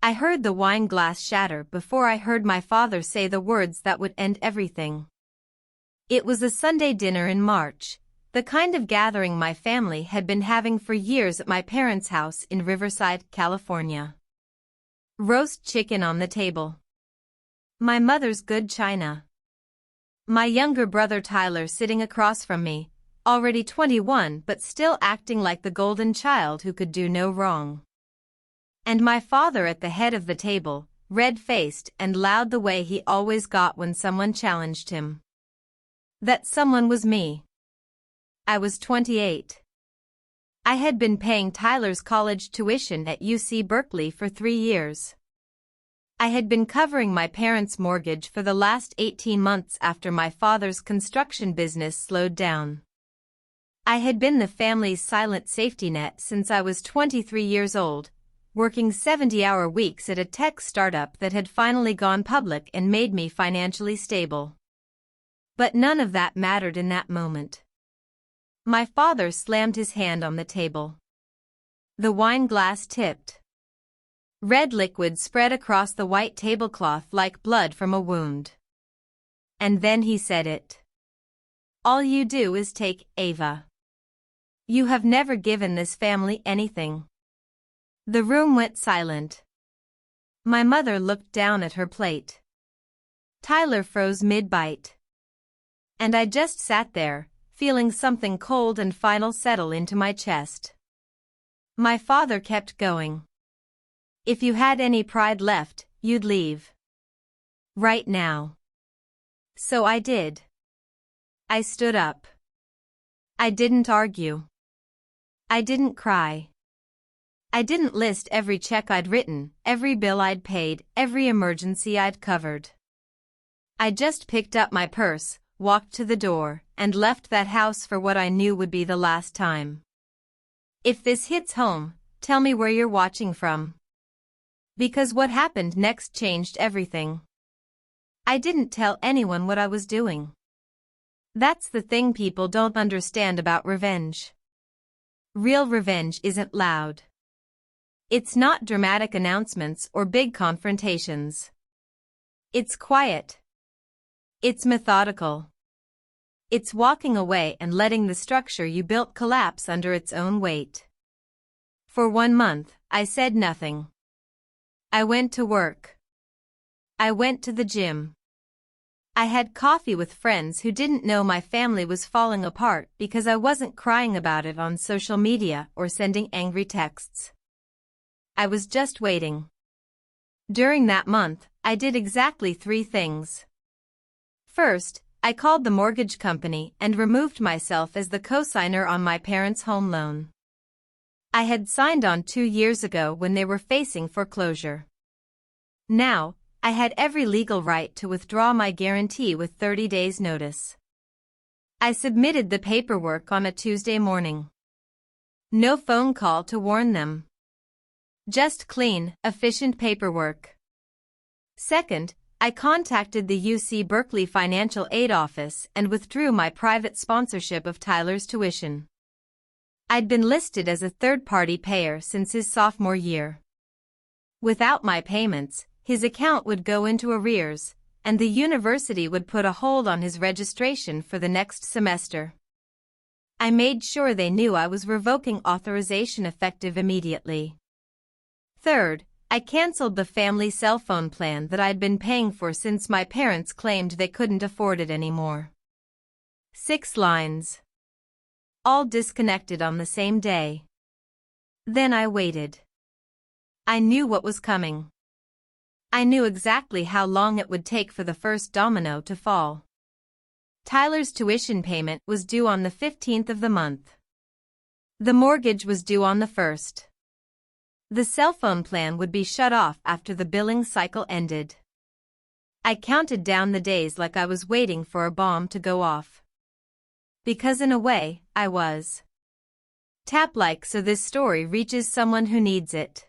I heard the wine glass shatter before I heard my father say the words that would end everything. It was a Sunday dinner in March, the kind of gathering my family had been having for years at my parents' house in Riverside, California. Roast chicken on the table. My mother's good china. My younger brother Tyler sitting across from me, already 21 but still acting like the golden child who could do no wrong. And my father at the head of the table, red-faced and loud the way he always got when someone challenged him. That someone was me. I was 28. I had been paying Tyler's college tuition at UC Berkeley for 3 years. I had been covering my parents' mortgage for the last 18 months after my father's construction business slowed down. I had been the family's silent safety net since I was 23 years old, working 70-hour weeks at a tech startup that had finally gone public and made me financially stable. But none of that mattered in that moment. My father slammed his hand on the table. The wine glass tipped. Red liquid spread across the white tablecloth like blood from a wound. And then he said it. All you do is take, Ava. You have never given this family anything. The room went silent. My mother looked down at her plate. Tyler froze mid-bite. And I just sat there, feeling something cold and final settle into my chest. My father kept going. If you had any pride left, you'd leave. Right now. So I did. I stood up. I didn't argue. I didn't cry. I didn't list every check I'd written, every bill I'd paid, every emergency I'd covered. I just picked up my purse, walked to the door, and left that house for what I knew would be the last time. If this hits home, tell me where you're watching from. Because what happened next changed everything. I didn't tell anyone what I was doing. That's the thing people don't understand about revenge. Real revenge isn't loud. It's not dramatic announcements or big confrontations. It's quiet. It's methodical. It's walking away and letting the structure you built collapse under its own weight. For 1 month, I said nothing. I went to work. I went to the gym. I had coffee with friends who didn't know my family was falling apart because I wasn't crying about it on social media or sending angry texts. I was just waiting. During that month, I did exactly 3 things. First, I called the mortgage company and removed myself as the co-signer on my parents' home loan. I had signed on 2 years ago when they were facing foreclosure. Now, I had every legal right to withdraw my guarantee with 30 days' notice. I submitted the paperwork on a Tuesday morning. No phone call to warn them. Just clean, efficient paperwork. Second, I contacted the UC Berkeley Financial Aid Office and withdrew my private sponsorship of Tyler's tuition. I'd been listed as a third-party payer since his sophomore year. Without my payments, his account would go into arrears, and the university would put a hold on his registration for the next semester. I made sure they knew I was revoking authorization effective immediately. Third, I canceled the family cell phone plan that I'd been paying for since my parents claimed they couldn't afford it anymore. 6 lines. All disconnected on the same day. Then I waited. I knew what was coming. I knew exactly how long it would take for the first domino to fall. Tyler's tuition payment was due on the 15th of the month. The mortgage was due on the 1st. The cell phone plan would be shut off after the billing cycle ended. I counted down the days like I was waiting for a bomb to go off. Because in a way, I was. Tap like so this story reaches someone who needs it.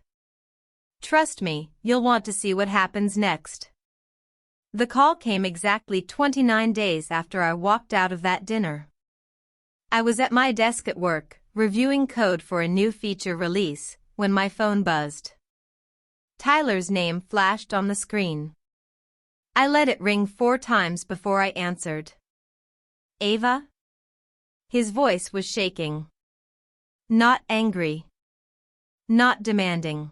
Trust me, you'll want to see what happens next. The call came exactly 29 days after I walked out of that dinner. I was at my desk at work, reviewing code for a new feature release, when my phone buzzed. Tyler's name flashed on the screen. I let it ring 4 times before I answered. Ava? His voice was shaking. Not angry. Not demanding.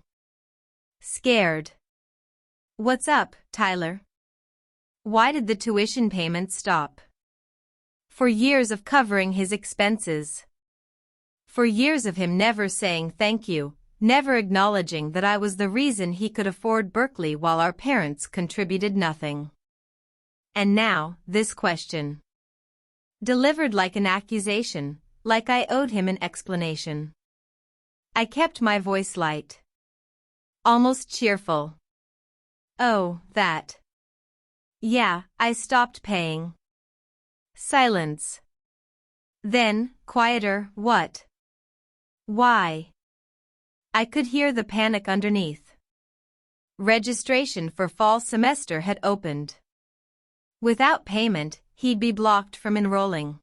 Scared. What's up, Tyler? Why did the tuition payments stop? For years of covering his expenses. For years of him never saying thank you, never acknowledging that I was the reason he could afford Berkeley while our parents contributed nothing. And now, this question. Delivered like an accusation, like I owed him an explanation. I kept my voice light. Almost cheerful. Oh, that. Yeah, I stopped paying. Silence. Then, quieter, what? Why? I could hear the panic underneath. Registration for fall semester had opened. Without payment, he'd be blocked from enrolling.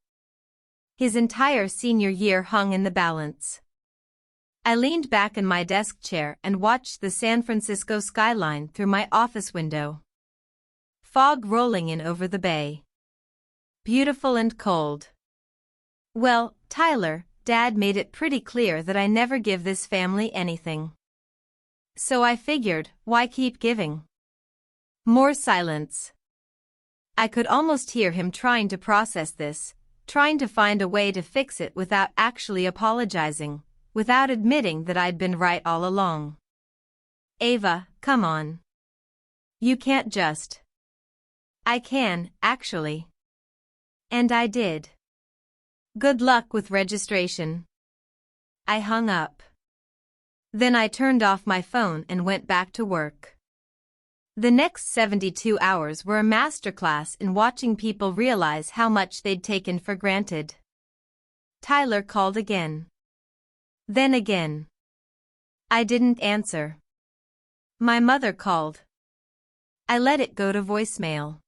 His entire senior year hung in the balance. I leaned back in my desk chair and watched the San Francisco skyline through my office window. Fog rolling in over the bay. Beautiful and cold. Well, Tyler, Dad made it pretty clear that I never give this family anything. So I figured, why keep giving? More silence. I could almost hear him trying to process this, trying to find a way to fix it without actually apologizing, without admitting that I'd been right all along. Ava, come on. You can't just. I can, actually. And I did. Good luck with registration. I hung up. Then I turned off my phone and went back to work. The next 72 hours were a masterclass in watching people realize how much they'd taken for granted. Tyler called again. Then again. I didn't answer. My mother called. I let it go to voicemail.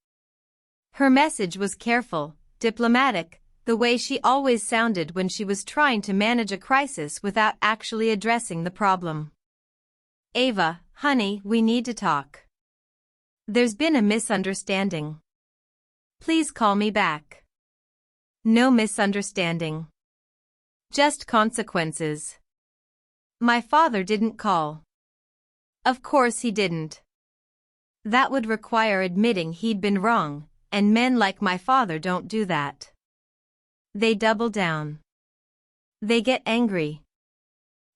Her message was careful, diplomatic, the way she always sounded when she was trying to manage a crisis without actually addressing the problem. Ava, honey, we need to talk. There's been a misunderstanding. Please call me back. No misunderstanding. Just consequences. My father didn't call. Of course he didn't. That would require admitting he'd been wrong, and men like my father don't do that. They double down. They get angry.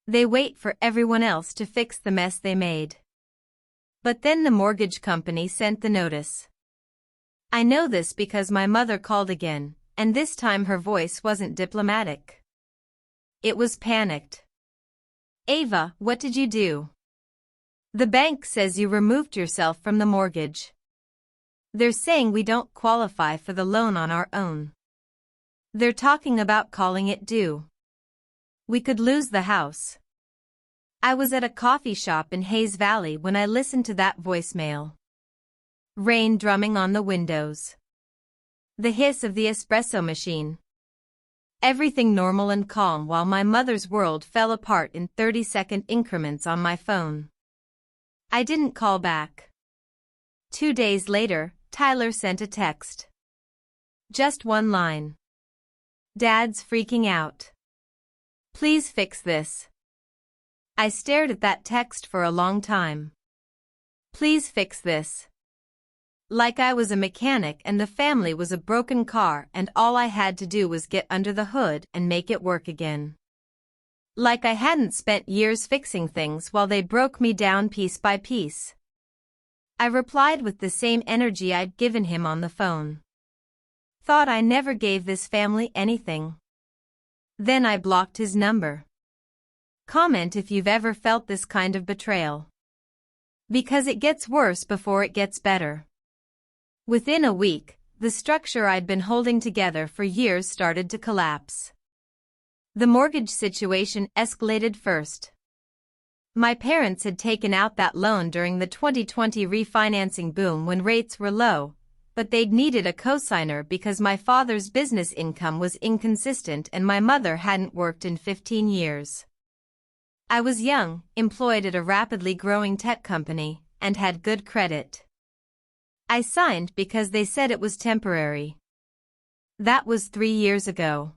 They wait for everyone else to fix the mess they made. But then the mortgage company sent the notice. I know this because my mother called again, and this time her voice wasn't diplomatic. It was panicked. Ava, what did you do? The bank says you removed yourself from the mortgage. They're saying we don't qualify for the loan on our own. They're talking about calling it due. We could lose the house. I was at a coffee shop in Hayes Valley when I listened to that voicemail. Rain drumming on the windows. The hiss of the espresso machine. Everything normal and calm while my mother's world fell apart in 30-second increments on my phone. I didn't call back. 2 days later, Tyler sent a text. Just one line. Dad's freaking out. Please fix this. I stared at that text for a long time. Please fix this. Like I was a mechanic and the family was a broken car and all I had to do was get under the hood and make it work again. Like I hadn't spent years fixing things while they broke me down piece by piece. I replied with the same energy I'd given him on the phone. Thought I never gave this family anything. Then I blocked his number. Comment if you've ever felt this kind of betrayal. Because it gets worse before it gets better. Within a week, the structure I'd been holding together for years started to collapse. The mortgage situation escalated first. My parents had taken out that loan during the 2020 refinancing boom when rates were low, but they'd needed a cosigner because my father's business income was inconsistent and my mother hadn't worked in 15 years. I was young, employed at a rapidly growing tech company, and had good credit. I signed because they said it was temporary. That was 3 years ago.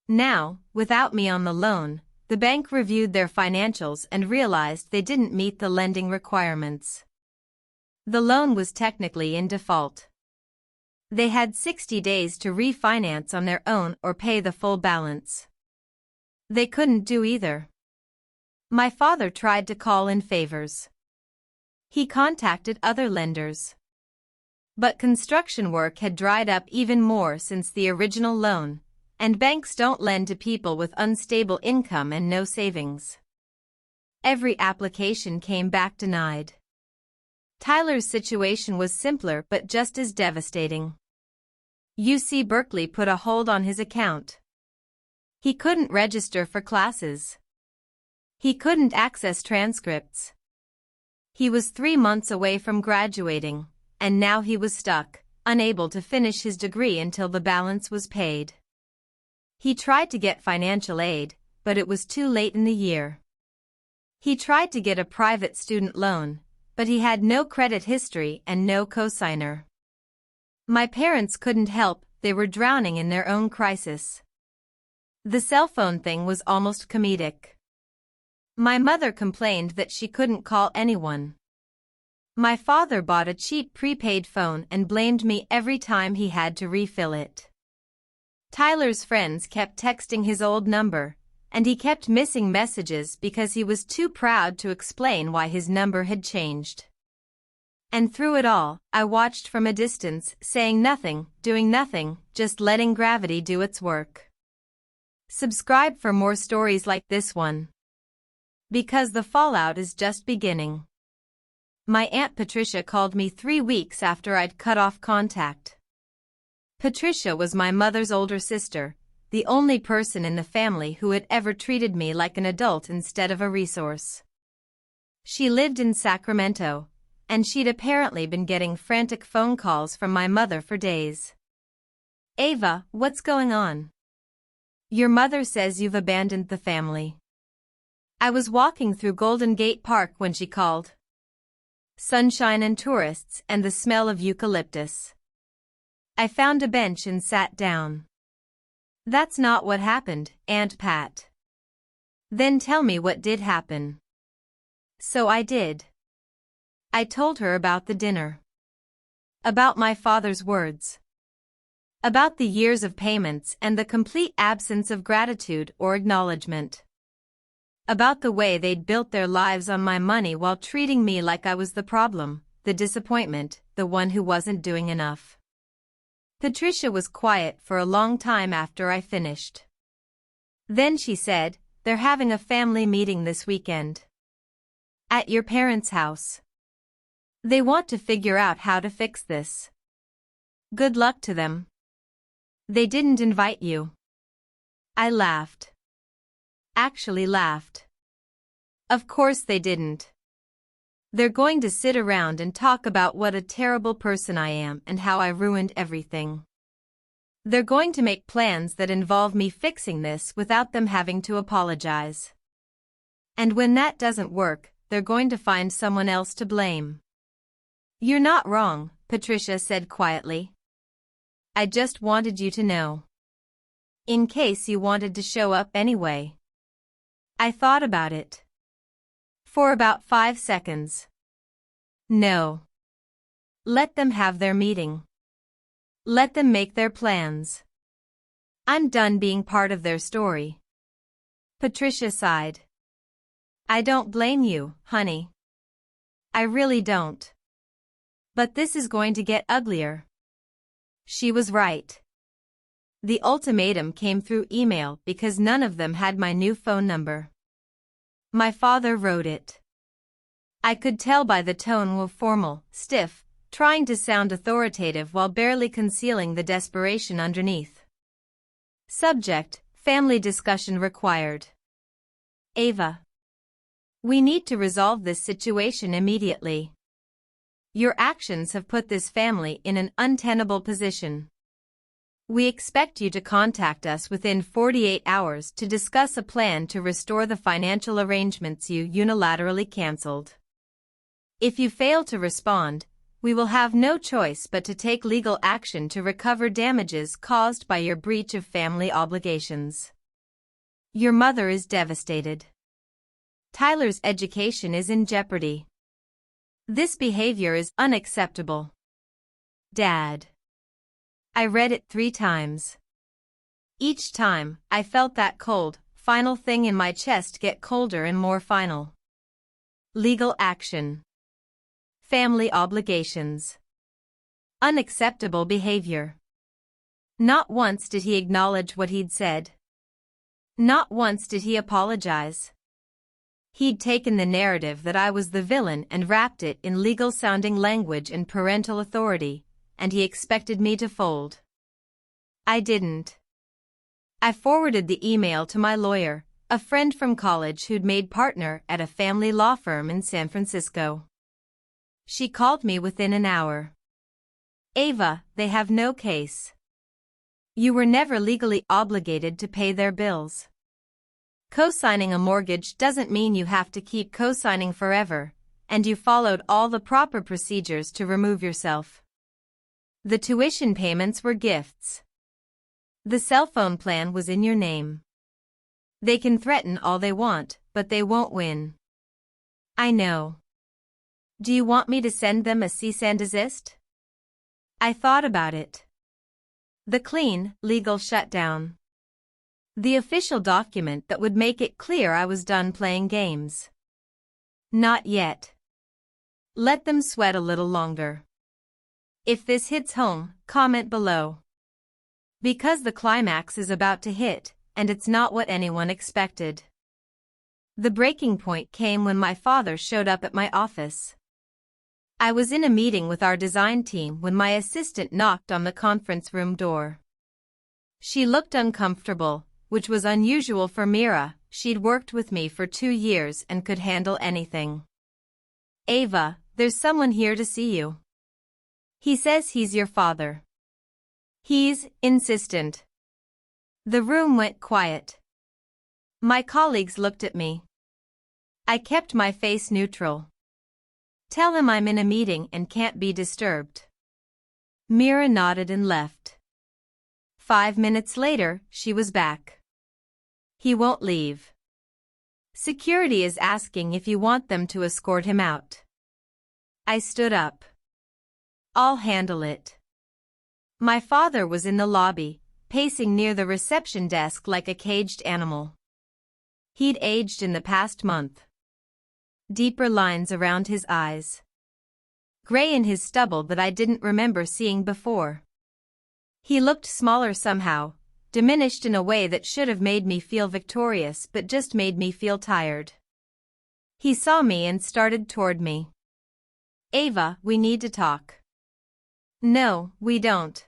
Now, without me on the loan, the bank reviewed their financials and realized they didn't meet the lending requirements. The loan was technically in default. They had 60 days to refinance on their own or pay the full balance. They couldn't do either. My father tried to call in favors. He contacted other lenders. But construction work had dried up even more since the original loan, and banks don't lend to people with unstable income and no savings. Every application came back denied. Tyler's situation was simpler but just as devastating. UC Berkeley put a hold on his account. He couldn't register for classes. He couldn't access transcripts. He was 3 months away from graduating, and now he was stuck, unable to finish his degree until the balance was paid. He tried to get financial aid, but it was too late in the year. He tried to get a private student loan, but he had no credit history and no cosigner. My parents couldn't help, they were drowning in their own crisis. The cell phone thing was almost comedic. My mother complained that she couldn't call anyone. My father bought a cheap prepaid phone and blamed me every time he had to refill it. Tyler's friends kept texting his old number, and he kept missing messages because he was too proud to explain why his number had changed. And through it all, I watched from a distance, saying nothing, doing nothing, just letting gravity do its work. Subscribe for more stories like this one. Because the fallout is just beginning. My Aunt Patricia called me 3 weeks after I'd cut off contact. Patricia was my mother's older sister, the only person in the family who had ever treated me like an adult instead of a resource. She lived in Sacramento, and she'd apparently been getting frantic phone calls from my mother for days. "Ava, what's going on? Your mother says you've abandoned the family." I was walking through Golden Gate Park when she called. Sunshine and tourists and the smell of eucalyptus. I found a bench and sat down. "That's not what happened, Aunt Pat." "Then tell me what did happen." So I did. I told her about the dinner. About my father's words. About the years of payments and the complete absence of gratitude or acknowledgement. About the way they'd built their lives on my money while treating me like I was the problem, the disappointment, the one who wasn't doing enough. Patricia was quiet for a long time after I finished. Then she said, "They're having a family meeting this weekend. At your parents' house. They want to figure out how to fix this. Good luck to them." "They didn't invite you." I laughed. Actually laughed. Of course they didn't. They're going to sit around and talk about what a terrible person I am and how I ruined everything. They're going to make plans that involve me fixing this without them having to apologize. And when that doesn't work, they're going to find someone else to blame. "You're not wrong," Patricia said quietly. "I just wanted you to know. In case you wanted to show up anyway." I thought about it. For about 5 seconds. No. Let them have their meeting. Let them make their plans. I'm done being part of their story. Patricia sighed. "I don't blame you, honey. I really don't. But this is going to get uglier." She was right. The ultimatum came through email because none of them had my new phone number. My father wrote it. I could tell by the tone was formal, stiff, trying to sound authoritative while barely concealing the desperation underneath. Subject: family discussion required. Ava. We need to resolve this situation immediately. Your actions have put this family in an untenable position. We expect you to contact us within 48 hours to discuss a plan to restore the financial arrangements you unilaterally cancelled. If you fail to respond, we will have no choice but to take legal action to recover damages caused by your breach of family obligations. Your mother is devastated. Tyler's education is in jeopardy. This behavior is unacceptable. Dad. I read it 3 times. Each time, I felt that cold, final thing in my chest get colder and more final. Legal action. Family obligations. Unacceptable behavior. Not once did he acknowledge what he'd said. Not once did he apologize. He'd taken the narrative that I was the villain and wrapped it in legal-sounding language and parental authority, and he expected me to fold. I didn't. I forwarded the email to my lawyer, a friend from college who'd made partner at a family law firm in San Francisco. She called me within an hour. Ava, they have no case. You were never legally obligated to pay their bills. Co-signing a mortgage doesn't mean you have to keep co-signing forever, and you followed all the proper procedures to remove yourself. The tuition payments were gifts. The cell phone plan was in your name. They can threaten all they want, but they won't win. I know. Do you want me to send them a cease and desist? I thought about it. The clean, legal shutdown. The official document that would make it clear I was done playing games. Not yet. Let them sweat a little longer. If this hits home, comment below. Because the climax is about to hit, and it's not what anyone expected. The breaking point came when my father showed up at my office. I was in a meeting with our design team when my assistant knocked on the conference room door. She looked uncomfortable, which was unusual for Mira. She'd worked with me for 2 years and could handle anything. Ava, there's someone here to see you. He says he's your father. He's insistent. The room went quiet. My colleagues looked at me. I kept my face neutral. Tell him I'm in a meeting and can't be disturbed. Mira nodded and left. 5 minutes later, she was back. He won't leave. Security is asking if you want them to escort him out. I stood up. I'll handle it. My father was in the lobby, pacing near the reception desk like a caged animal. He'd aged in the past month. Deeper lines around his eyes. Gray in his stubble that I didn't remember seeing before. He looked smaller somehow, diminished in a way that should have made me feel victorious but just made me feel tired. He saw me and started toward me. Ava, we need to talk. No, we don't.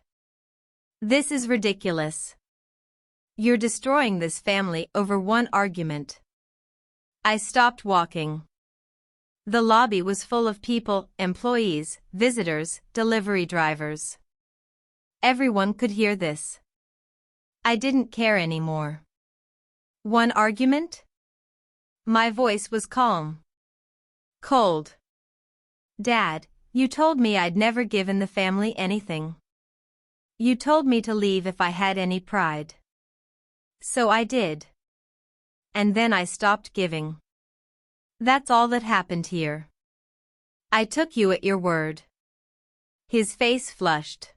This is ridiculous. You're destroying this family over one argument. I stopped walking. The lobby was full of people, employees, visitors, delivery drivers. Everyone could hear this. I didn't care anymore. One argument? My voice was calm. Cold. Dad, you told me I'd never given the family anything. You told me to leave if I had any pride. So I did. And then I stopped giving. That's all that happened here. I took you at your word. His face flushed.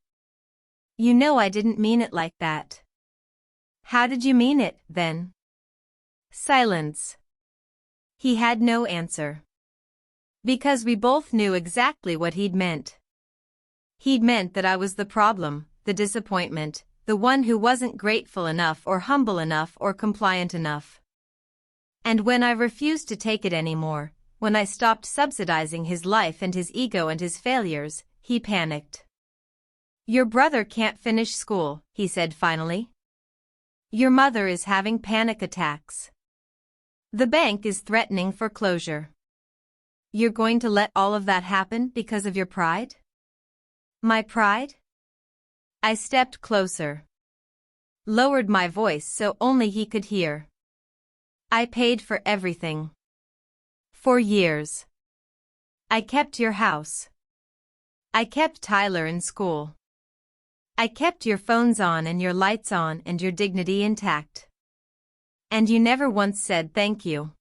You know I didn't mean it like that. How did you mean it, then? Silence. He had no answer. Because we both knew exactly what he'd meant. He'd meant that I was the problem, the disappointment, the one who wasn't grateful enough or humble enough or compliant enough. And when I refused to take it anymore, when I stopped subsidizing his life and his ego and his failures, he panicked. Your brother can't finish school, he said finally. Your mother is having panic attacks. The bank is threatening foreclosure. You're going to let all of that happen because of your pride? My pride? I stepped closer. lowered my voice so only he could hear. I paid for everything. For years. I kept your house. I kept Tyler in school. I kept your phones on and your lights on and your dignity intact. And you never once said thank you.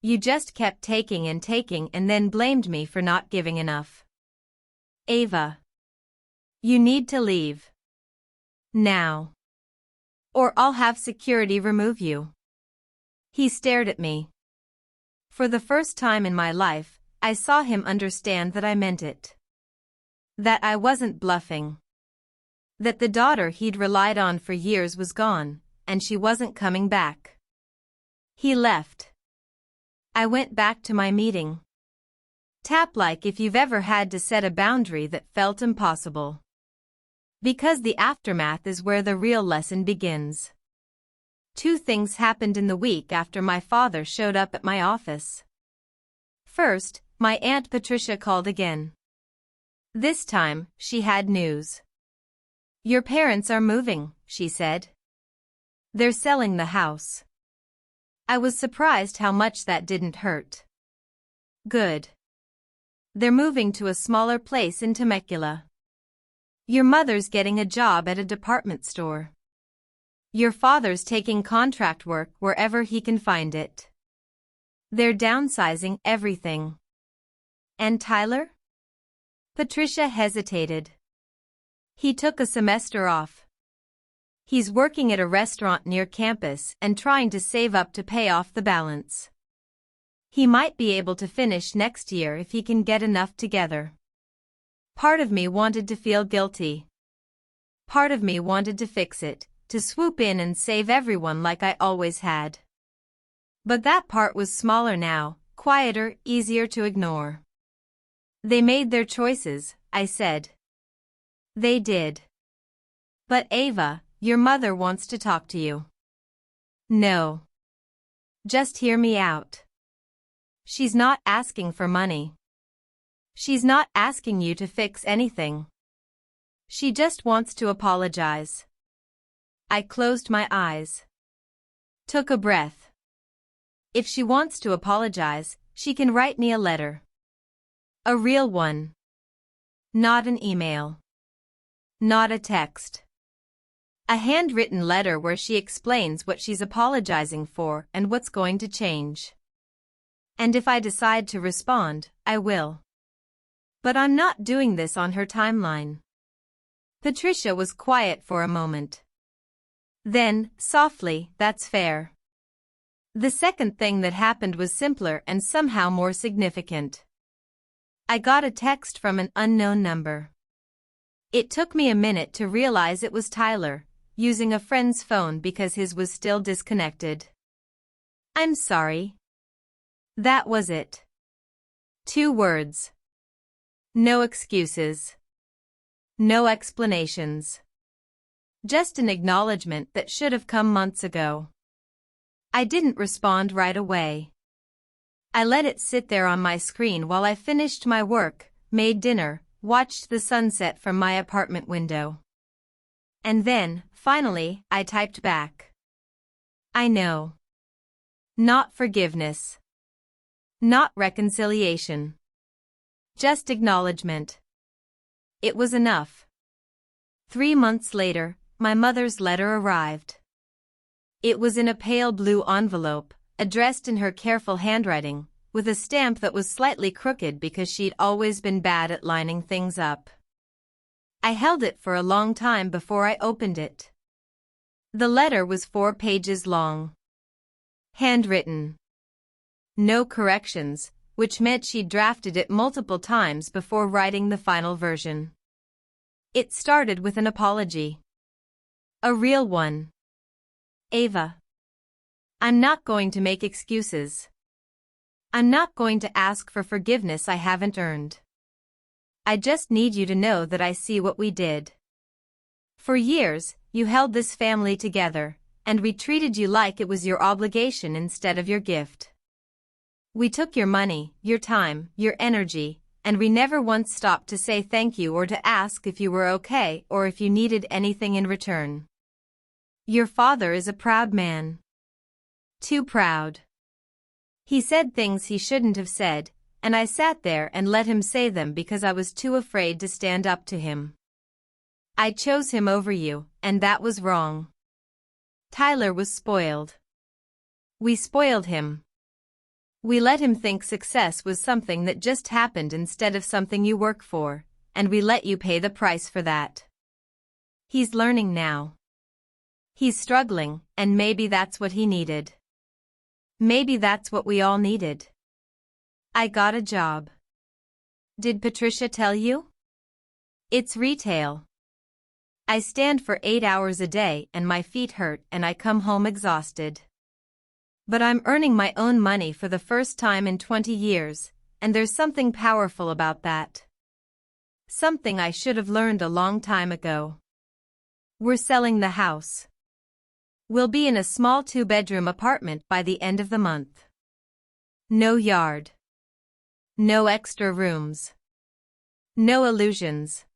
You just kept taking and then blamed me for not giving enough. Ava. You need to leave. Now. Or I'll have security remove you. He stared at me. For the first time in my life, I saw him understand that I meant it. That I wasn't bluffing. That the daughter he'd relied on for years was gone, and she wasn't coming back. He left. I went back to my meeting. Tap like if you've ever had to set a boundary that felt impossible. Because the aftermath is where the real lesson begins. 2 things happened in the week after my father showed up at my office. First, my Aunt Patricia called again. This time, she had news. Your parents are moving, she said. They're selling the house. I was surprised how much that didn't hurt. Good. They're moving to a smaller place in Temecula. Your mother's getting a job at a department store. Your father's taking contract work wherever he can find it. They're downsizing everything. And Tyler? Patricia hesitated. He took a semester off. He's working at a restaurant near campus and trying to save up to pay off the balance. He might be able to finish next year if he can get enough together. Part of me wanted to feel guilty. Part of me wanted to fix it, to swoop in and save everyone like I always had. But that part was smaller now, quieter, easier to ignore. They made their choices, I said. They did. But Ava, your mother wants to talk to you. No. Just hear me out. She's not asking for money. She's not asking you to fix anything. She just wants to apologize. I closed my eyes. Took a breath. If she wants to apologize, she can write me a letter. A real one. Not an email. Not a text. A handwritten letter where she explains what she's apologizing for and what's going to change. And if I decide to respond, I will. But I'm not doing this on her timeline. Patricia was quiet for a moment. Then, softly, that's fair. The second thing that happened was simpler and somehow more significant. I got a text from an unknown number. It took me a minute to realize it was Tyler, using a friend's phone because his was still disconnected. I'm sorry. That was it. 2 words. No excuses. No explanations. Just an acknowledgement that should have come months ago. I didn't respond right away. I let it sit there on my screen while I finished my work, made dinner, watched the sunset from my apartment window. And then, finally, I typed back. I know. Not forgiveness. Not reconciliation. Just acknowledgement. It was enough. 3 months later, my mother's letter arrived. It was in a pale blue envelope, addressed in her careful handwriting, with a stamp that was slightly crooked because she'd always been bad at lining things up. I held it for a long time before I opened it. The letter was 4 pages long. Handwritten. No corrections, which meant she'd drafted it multiple times before writing the final version. It started with an apology. A real one. Ava. I'm not going to make excuses. I'm not going to ask for forgiveness I haven't earned. I just need you to know that I see what we did. For years, you held this family together, and we treated you like it was your obligation instead of your gift. We took your money, your time, your energy, and we never once stopped to say thank you or to ask if you were okay or if you needed anything in return. Your father is a proud man. Too proud. He said things he shouldn't have said, and I sat there and let him say them because I was too afraid to stand up to him. I chose him over you, and that was wrong. Tyler was spoiled. We spoiled him. We let him think success was something that just happened instead of something you work for, and we let you pay the price for that. He's learning now. He's struggling, and maybe that's what he needed. Maybe that's what we all needed. I got a job. Did Patricia tell you? It's retail. I stand for 8 hours a day and my feet hurt and I come home exhausted. But I'm earning my own money for the first time in 20 years, and there's something powerful about that. Something I should have learned a long time ago. We're selling the house. We'll be in a small 2-bedroom apartment by the end of the month. No yard. No extra rooms. No illusions.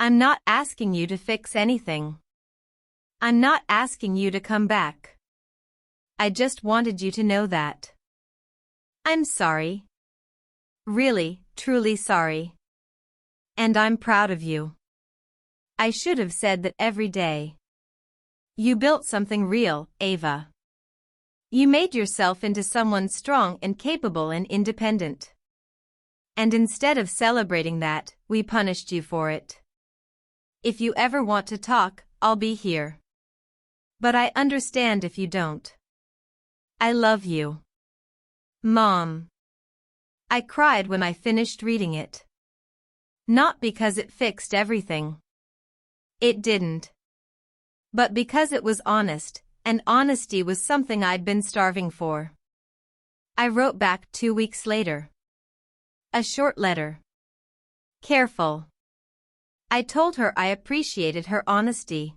I'm not asking you to fix anything. I'm not asking you to come back. I just wanted you to know that. I'm sorry. Really, truly sorry. And I'm proud of you. I should have said that every day. You built something real, Ava. You made yourself into someone strong and capable and independent. And instead of celebrating that, we punished you for it. If you ever want to talk, I'll be here. But I understand if you don't. I love you. Mom. I cried when I finished reading it. Not because it fixed everything. It didn't. But because it was honest, and honesty was something I'd been starving for. I wrote back 2 weeks later. A short letter. Careful. I told her I appreciated her honesty.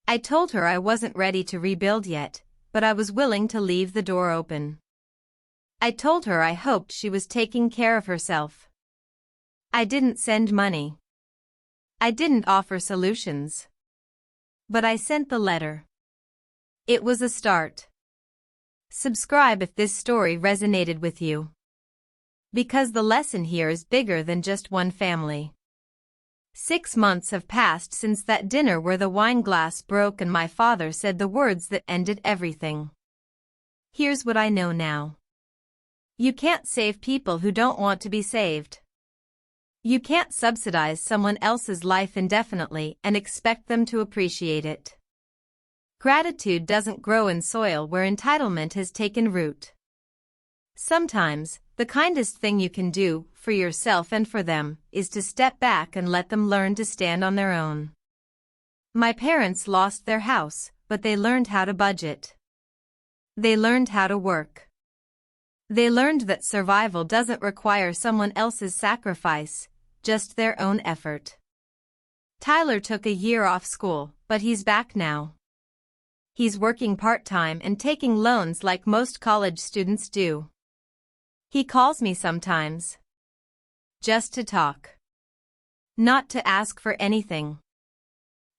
I told her I wasn't ready to rebuild yet, but I was willing to leave the door open. I told her I hoped she was taking care of herself. I didn't send money. I didn't offer solutions. But I sent the letter. It was a start. Subscribe if this story resonated with you. Because the lesson here is bigger than just one family. 6 months have passed since that dinner where the wine glass broke and my father said the words that ended everything. Here's what I know now. You can't save people who don't want to be saved. You can't subsidize someone else's life indefinitely and expect them to appreciate it. Gratitude doesn't grow in soil where entitlement has taken root. Sometimes, the kindest thing you can do, for yourself and for them, is to step back and let them learn to stand on their own. My parents lost their house, but they learned how to budget. They learned how to work. They learned that survival doesn't require someone else's sacrifice, just their own effort. Tyler took a year off school, but he's back now. He's working part-time and taking loans like most college students do. He calls me sometimes. Just to talk. Not to ask for anything.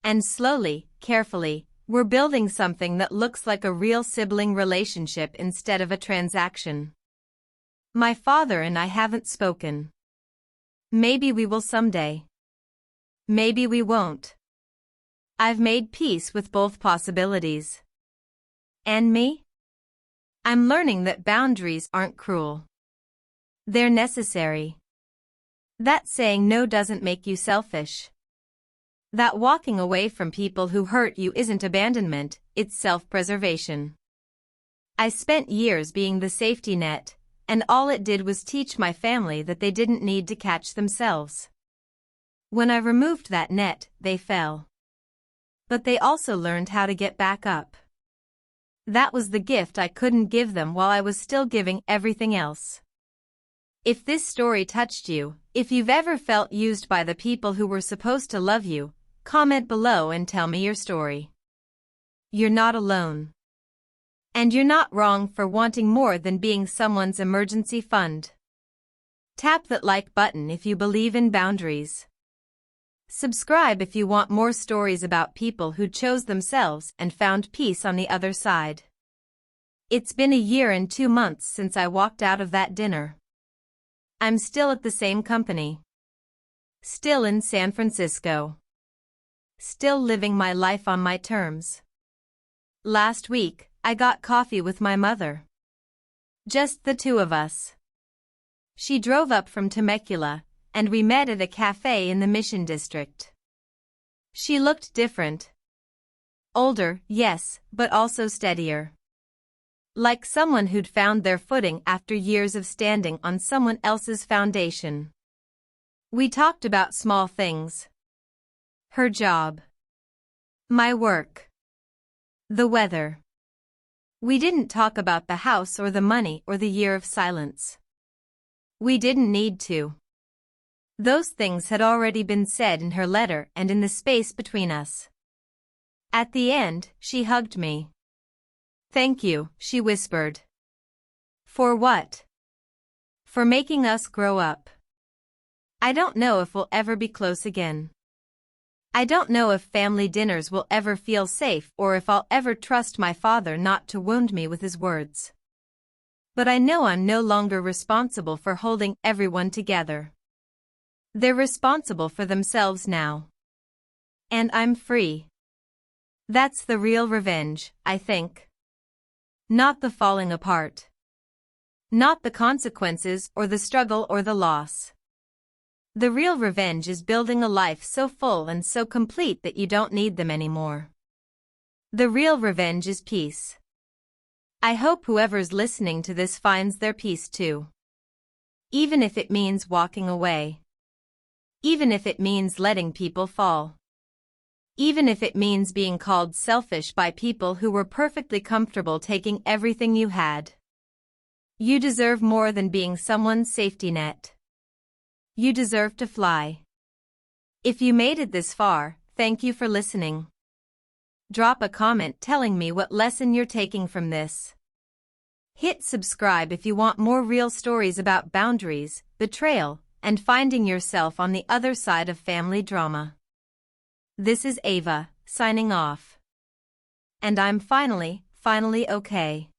And slowly, carefully, we're building something that looks like a real sibling relationship instead of a transaction. My father and I haven't spoken. Maybe we will someday. Maybe we won't. I've made peace with both possibilities. And me? I'm learning that boundaries aren't cruel. They're necessary. That saying no doesn't make you selfish. That walking away from people who hurt you isn't abandonment, it's self-preservation. I spent years being the safety net, and all it did was teach my family that they didn't need to catch themselves. When I removed that net, they fell. But they also learned how to get back up. That was the gift I couldn't give them while I was still giving everything else. If this story touched you, if you've ever felt used by the people who were supposed to love you, comment below and tell me your story. You're not alone. And you're not wrong for wanting more than being someone's emergency fund. Tap that like button if you believe in boundaries. Subscribe if you want more stories about people who chose themselves and found peace on the other side. It's been a year and 2 months since I walked out of that dinner. I'm still at the same company. Still in San Francisco. Still living my life on my terms. Last week, I got coffee with my mother. Just the two of us. She drove up from Temecula, and we met at a cafe in the Mission District. She looked different. Older, yes, but also steadier. Like someone who'd found their footing after years of standing on someone else's foundation. We talked about small things. Her job. My work. The weather. We didn't talk about the house or the money or the year of silence. We didn't need to. Those things had already been said in her letter and in the space between us. At the end, she hugged me. "Thank you," she whispered. "For what?" "For making us grow up. I don't know if we'll ever be close again. I don't know if family dinners will ever feel safe or if I'll ever trust my father not to wound me with his words. But I know I'm no longer responsible for holding everyone together. They're responsible for themselves now. And I'm free. That's the real revenge, I think. Not the falling apart. Not the consequences or the struggle or the loss. The real revenge is building a life so full and so complete that you don't need them anymore. The real revenge is peace. I hope whoever's listening to this finds their peace too. Even if it means walking away. Even if it means letting people fall. Even if it means being called selfish by people who were perfectly comfortable taking everything you had. You deserve more than being someone's safety net. You deserve to fly. If you made it this far, thank you for listening. Drop a comment telling me what lesson you're taking from this. Hit subscribe if you want more real stories about boundaries, betrayal, and finding yourself on the other side of family drama. This is Ava, signing off. And I'm finally okay.